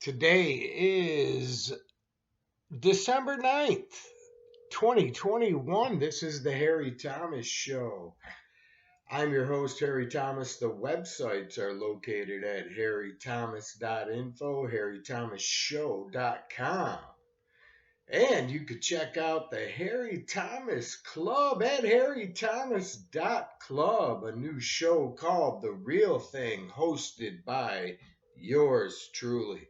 Today is December 9th, 2021. This is the Harry Thomas Show. I'm your host, Harry Thomas. The websites are located at harrythomas.info, harrythomasshow.com. And you could check out the Harry Thomas Club at harrythomas.club, a new show called The Real Thing, hosted by yours truly.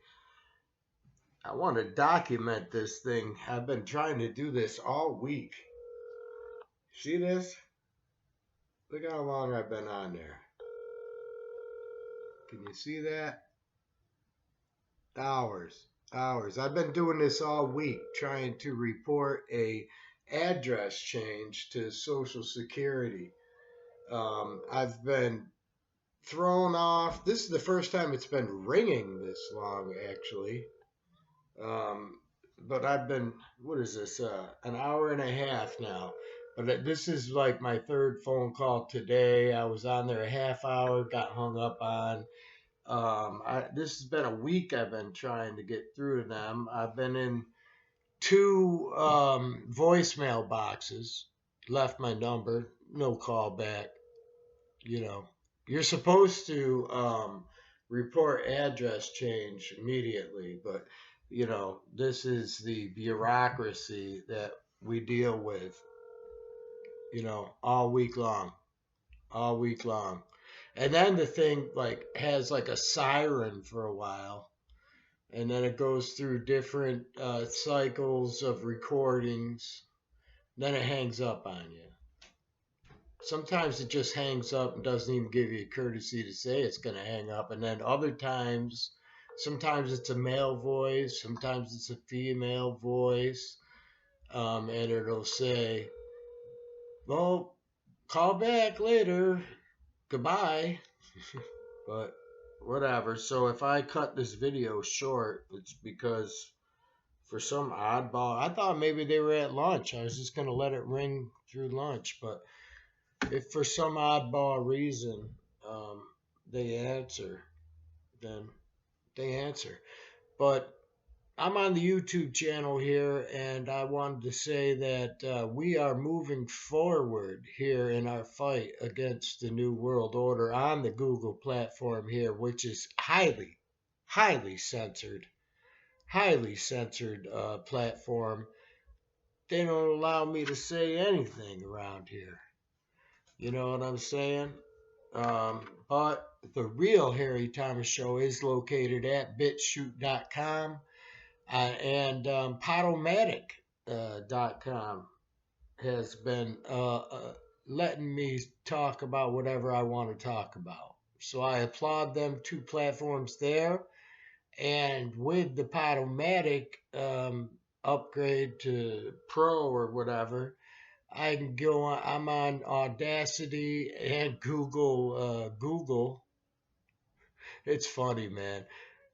I want to document this thing. I've been trying to do this all week. See this? Look how long I've been on there. Can you see that? Hours. I've been doing this all week, trying to report a address change to Social Security. I've been thrown off. This is the first time it's been ringing this long, actually. But I've been, what is this, an hour and a half now. But this is like my third phone call today. I was on there a half hour, got hung up on. This has been a week I've been trying to get through to them. I've been in two voicemail boxes, left my number, no call back. You know, you're supposed to report address change immediately, but this is the bureaucracy that we deal with, all week long. And then the thing has a siren for a while, and then it goes through different cycles of recordings. Then it hangs up on you. Sometimes it just hangs up and doesn't even give you a courtesy to say it's going to hang up. And then other times, sometimes it's a male voice, sometimes it's a female voice, and it'll say, well, call back later, goodbye. But whatever. So if I cut this video short, it's because for some oddball, I thought maybe they were at lunch. I was just going to let it ring through lunch, but if for some oddball reason they answer, then they answer. But I'm on the YouTube channel here, and I wanted to say that we are moving forward here in our fight against the New World Order on the Google platform here, which is highly censored platform. They don't allow me to say anything around here. You know what I'm saying? But the real Harry Thomas Show is located at bitchute.com and Podomatic.com has been letting me talk about whatever I want to talk about. So I applaud them, two platforms there. And with the Podomatic upgrade to Pro or whatever, I can go on. I'm on Audacity and Google. It's funny, man.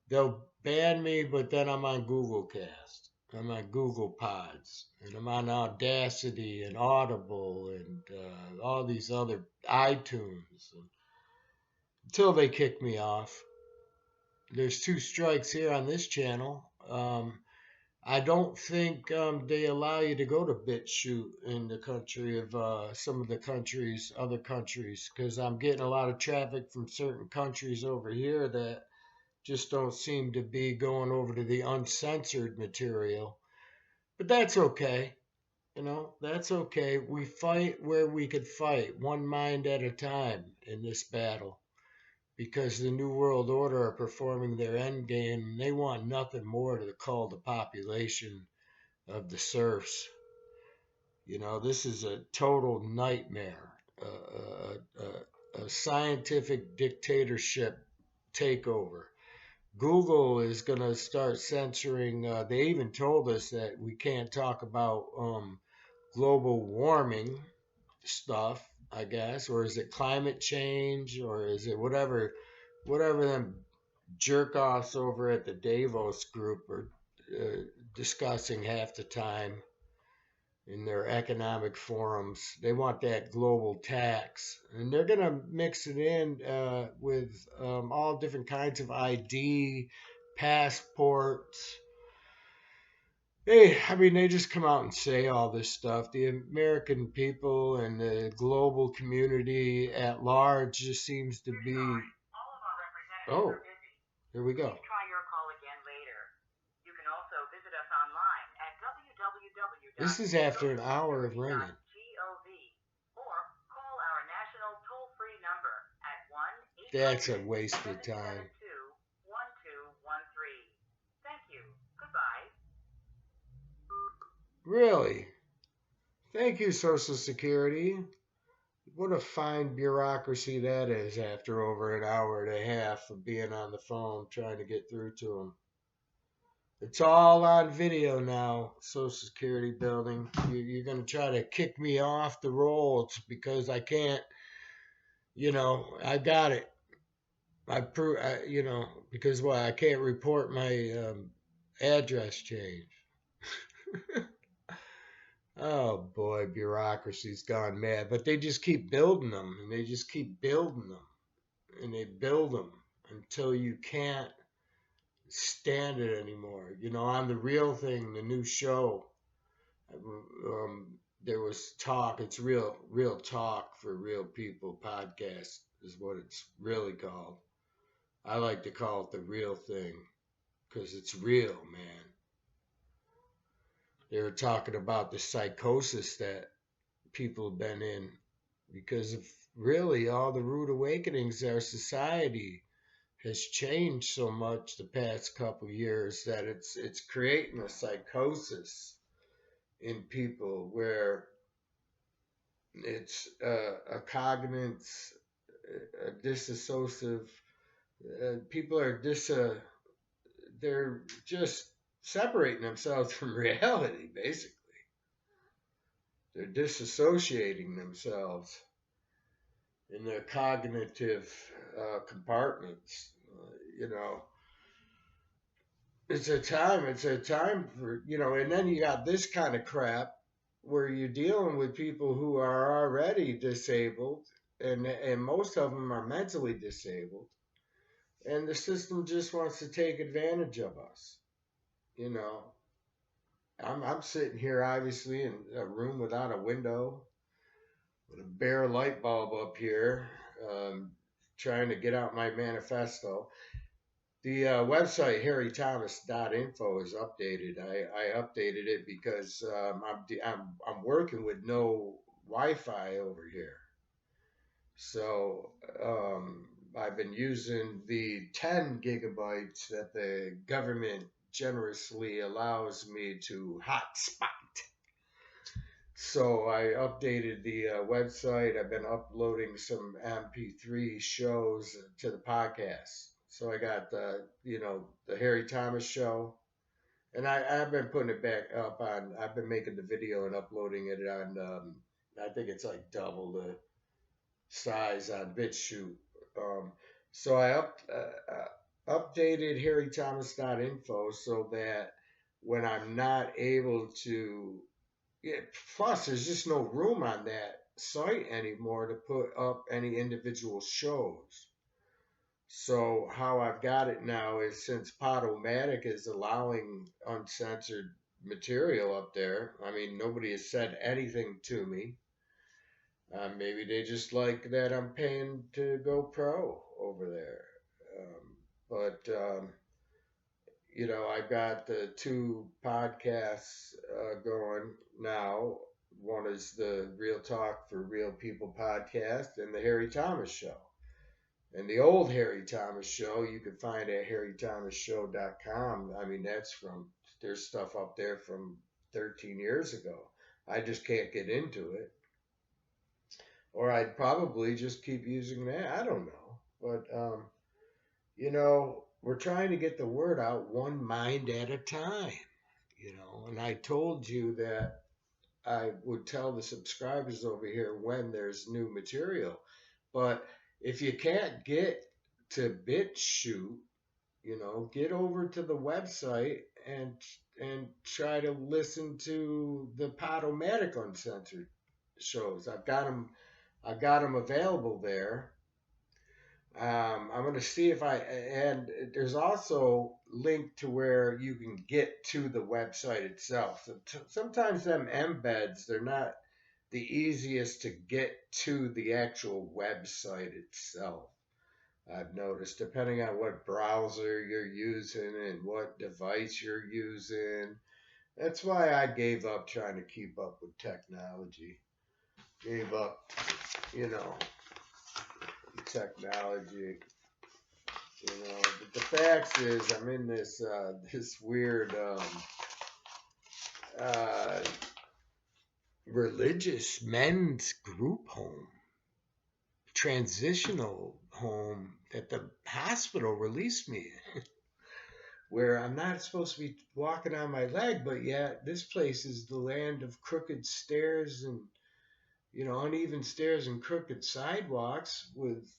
They'll ban me, but then I'm on Google Cast. I'm on Google Pods, and I'm on Audacity and Audible and all these other iTunes until they kick me off. There's 2 strikes here on this channel. I don't think they allow you to go to Bitchute in the country of some of the other countries, because I'm getting a lot of traffic from certain countries over here that just don't seem to be going over to the uncensored material. But that's okay. That's okay. We fight where we could fight, one mind at a time in this battle, because the New World Order are performing their end game, and they want nothing more to cull the population of the serfs. This is a total nightmare, a scientific dictatorship takeover. Google is going to start censoring. They even told us that we can't talk about global warming stuff, I guess, or is it climate change, or is it whatever them jerk-offs over at the Davos group are discussing half the time in their economic forums. They want that global tax, and they're going to mix it in with all different kinds of ID, passports. They just come out and say all this stuff. The American people and the global community at large just seems to be. Oh, here we go. This is after an hour of ringing. That's a waste of time. Really? Thank you, Social Security. What a fine bureaucracy that is after over an hour and a half of being on the phone trying to get through to them. It's all on video now, Social Security building. You're going to try to kick me off the rolls because I can't, I got it. Because why? I can't report my address change. Oh boy, bureaucracy's gone mad. But they just keep building them, and they just keep building them, and they build them until you can't stand it anymore. On The Real Thing, the new show, there was talk. It's real talk for real people podcast is what it's really called. I like to call it The Real Thing because it's real, man. They were talking about the psychosis that people have been in because of really all the rude awakenings. Our society has changed so much the past couple of years that it's creating a psychosis in people where it's a cognizance, a disassociative. People are they're just separating themselves from reality, basically. They're disassociating themselves in their cognitive compartments. It's a time for, and then you got this kind of crap where you're dealing with people who are already disabled, and most of them are mentally disabled, and the system just wants to take advantage of us. You know, I'm sitting here obviously in a room without a window with a bare light bulb up here, trying to get out my manifesto. The website harrythomas.info is updated. I updated it because I'm working with no Wi-Fi over here, so I've been using the 10 gigabytes that the government generously allows me to hotspot. So I updated the website. I've been uploading some MP3 shows to the podcast. So I got the Harry Thomas show, and I've been putting it back up on. I've been making the video and uploading it on. I think it's like double the size on Bitchute. So I updated harrythomas.info so that when I'm not able to, yeah, plus there's just no room on that site anymore to put up any individual shows. So how I've got it now is since Podomatic is allowing uncensored material up there. I mean, nobody has said anything to me. Maybe they just like that I'm paying to go pro over there. But I've got the two podcasts going now. One is the Real Talk for Real People podcast and the Harry Thomas Show. And the old Harry Thomas Show you can find at harrythomasshow.com. I mean, there's stuff up there from 13 years ago. I just can't get into it. Or I'd probably just keep using that. I don't know. But, we're trying to get the word out one mind at a time, and I told you that I would tell the subscribers over here when there's new material. But if you can't get to Bitchute, get over to the website and try to listen to the Podomatic Uncensored shows. I've got them available there. I'm gonna see if and there's also link to where you can get to the website itself. So sometimes them embeds, they're not the easiest to get to the actual website itself. I've noticed, depending on what browser you're using and what device you're using. That's why I gave up trying to keep up with technology. Gave up, you know, technology. But the fact is, I'm in this weird uh, religious men's group home, transitional home that the hospital released me in, where I'm not supposed to be walking on my leg, but yet this place is the land of crooked stairs and uneven stairs and crooked sidewalks with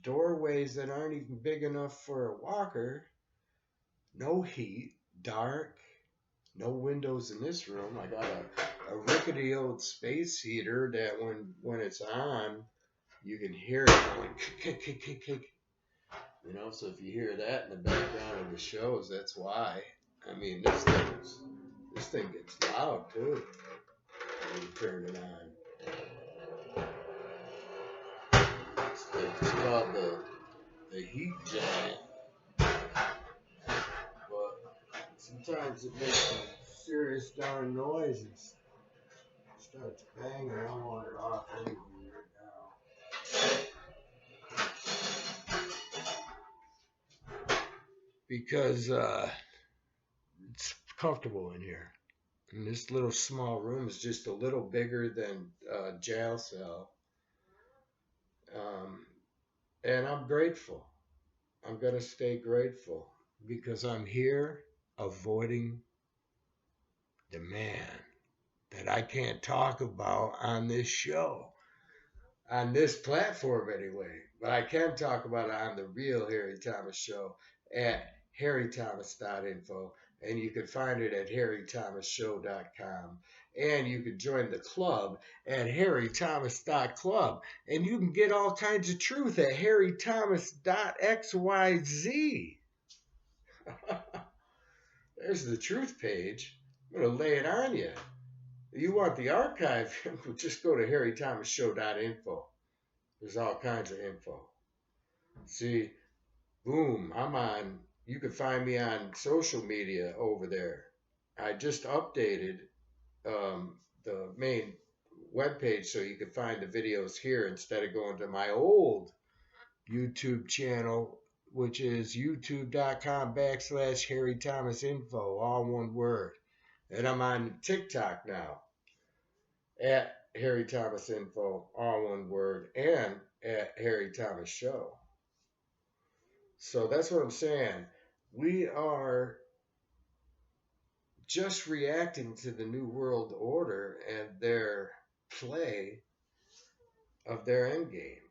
doorways that aren't even big enough for a walker. No heat, dark, no windows in this room. I got a rickety old space heater that when it's on, you can hear it going kick, kick, kick, kick. So if you hear that in the background of the shows, that's why. I mean, this thing gets loud too when you turn it on. It's called the heat giant, but sometimes it makes some serious darn noises. Starts banging. I want it off anyway right now because it's comfortable in here. And this little small room is just a little bigger than a jail cell. Um, and I'm grateful. I'm going to stay grateful because I'm here avoiding the man that I can't talk about on this show, on this platform anyway. But I can talk about it on the real Harry Thomas show at harrythomas.info. And you can find it at harrythomasshow.com. And you can join the club at harrythomas.club. And you can get all kinds of truth at harrythomas.xyz. There's the truth page. I'm going to lay it on you. If you want the archive, just go to harrythomasshow.info. There's all kinds of info. See, boom, I'm on. You can find me on social media over there. I just updated the main webpage so you can find the videos here instead of going to my old YouTube channel, which is youtube.com/Harry Thomas Info, all one word. And I'm on TikTok now at Harry Thomas Info, all one word, and at Harry Thomas Show. So that's what I'm saying. We are just reacting to the New World Order and their play of their end game.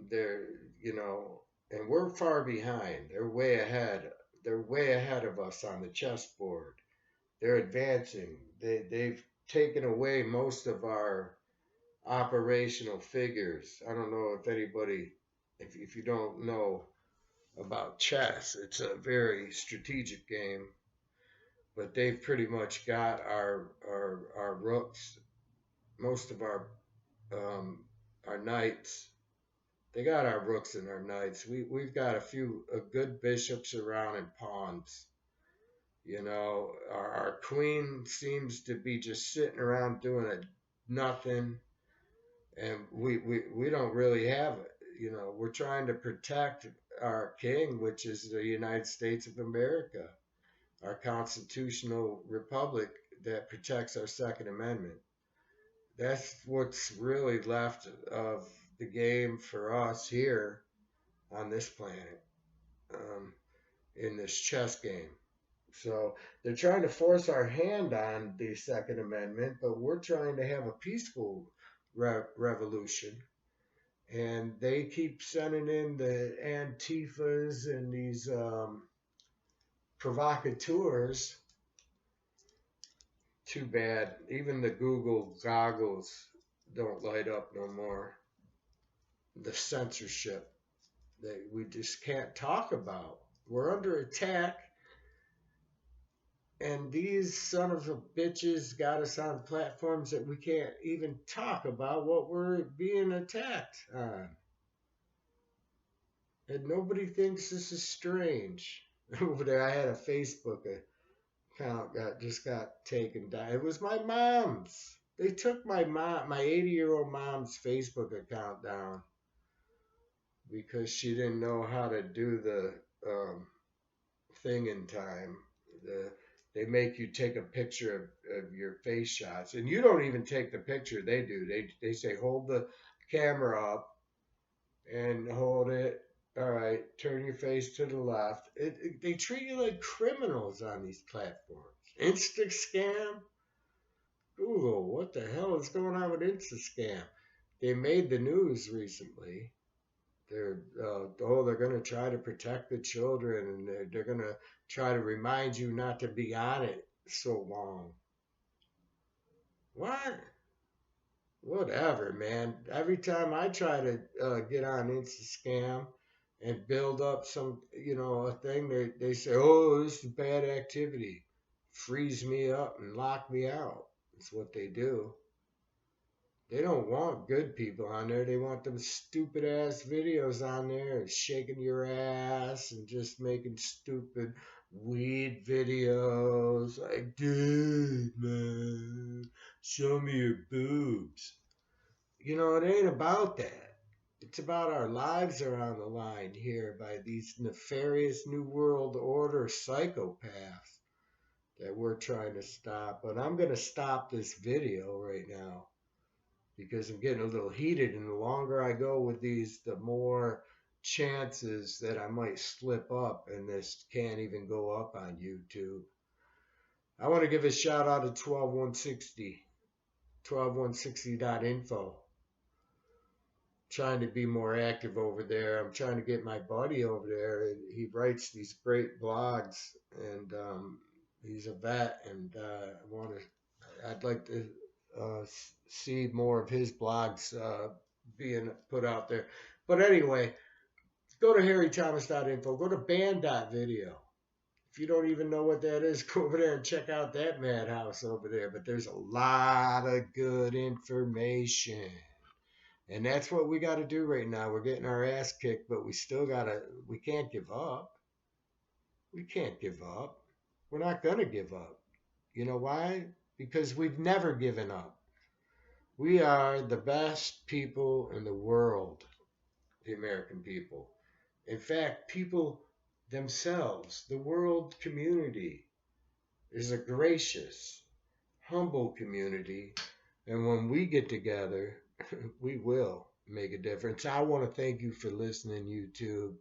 They're, and we're far behind. They're way ahead. They're way ahead of us on the chessboard. They're advancing. They've taken away most of our operational figures. I don't know if anybody, if you don't know about chess, it's a very strategic game, but they've pretty much got our rooks, most of our knights. They got our rooks and our knights. We've got a few good bishops around and pawns. Our queen seems to be just sitting around doing nothing, and we don't really have it. We're trying to protect our king, which is the United States of America, our constitutional republic that protects our Second Amendment. That's what's really left of the game for us here on this planet, in this chess game. So they're trying to force our hand on the Second Amendment, but we're trying to have a peaceful revolution. And they keep sending in the Antifas and these provocateurs. Too bad. Even the Google goggles don't light up no more. The censorship. that we just can't talk about. We're under attack, and these son of a bitches got us on platforms that we can't even talk about what we're being attacked on. And nobody thinks this is strange. Over there, I had a Facebook account just got taken down. It was my mom's. They took my 80-year-old mom's Facebook account down because she didn't know how to do the thing in time. The They make you take a picture of your face shots, and you don't even take the picture. They do. They say hold the camera up and hold it. All right, turn your face to the left. They treat you like criminals on these platforms. Scam. Google, what the hell is going on with Scam? They made the news recently. They're going to try to protect the children, and they're going to try to remind you not to be on it so long. What? Whatever, man. Every time I try to get on Scam and build up some, a thing, they say, oh, this is bad activity. Freeze me up and lock me out. That's what they do. They don't want good people on there. They want them stupid ass videos on there, shaking your ass and just making stupid weed videos. Like, dude, man, show me your boobs. It ain't about that. It's about our lives are on the line here by these nefarious New World Order psychopaths that we're trying to stop. But I'm going to stop this video right now because I'm getting a little heated, and the longer I go with these, the more chances that I might slip up and this can't even go up on YouTube. I want to give a shout out to 12160, 12160.info. Trying to be more active over there. I'm trying to get my buddy over there, and he writes these great blogs, and he's a vet, and I'd like to see more of his blogs being put out there. But anyway, go to harrythomas.info, go to band.video. If you don't even know what that is, go over there and check out that madhouse over there. But there's a lot of good information. And that's what we got to do right now. We're getting our ass kicked, but we can't give up. We can't give up. We're not going to give up. You know why? Because we've never given up. We are the best people in the world, the American people. In fact, people themselves, the world community, is a gracious, humble community. And when we get together, we will make a difference. I want to thank you for listening, YouTube.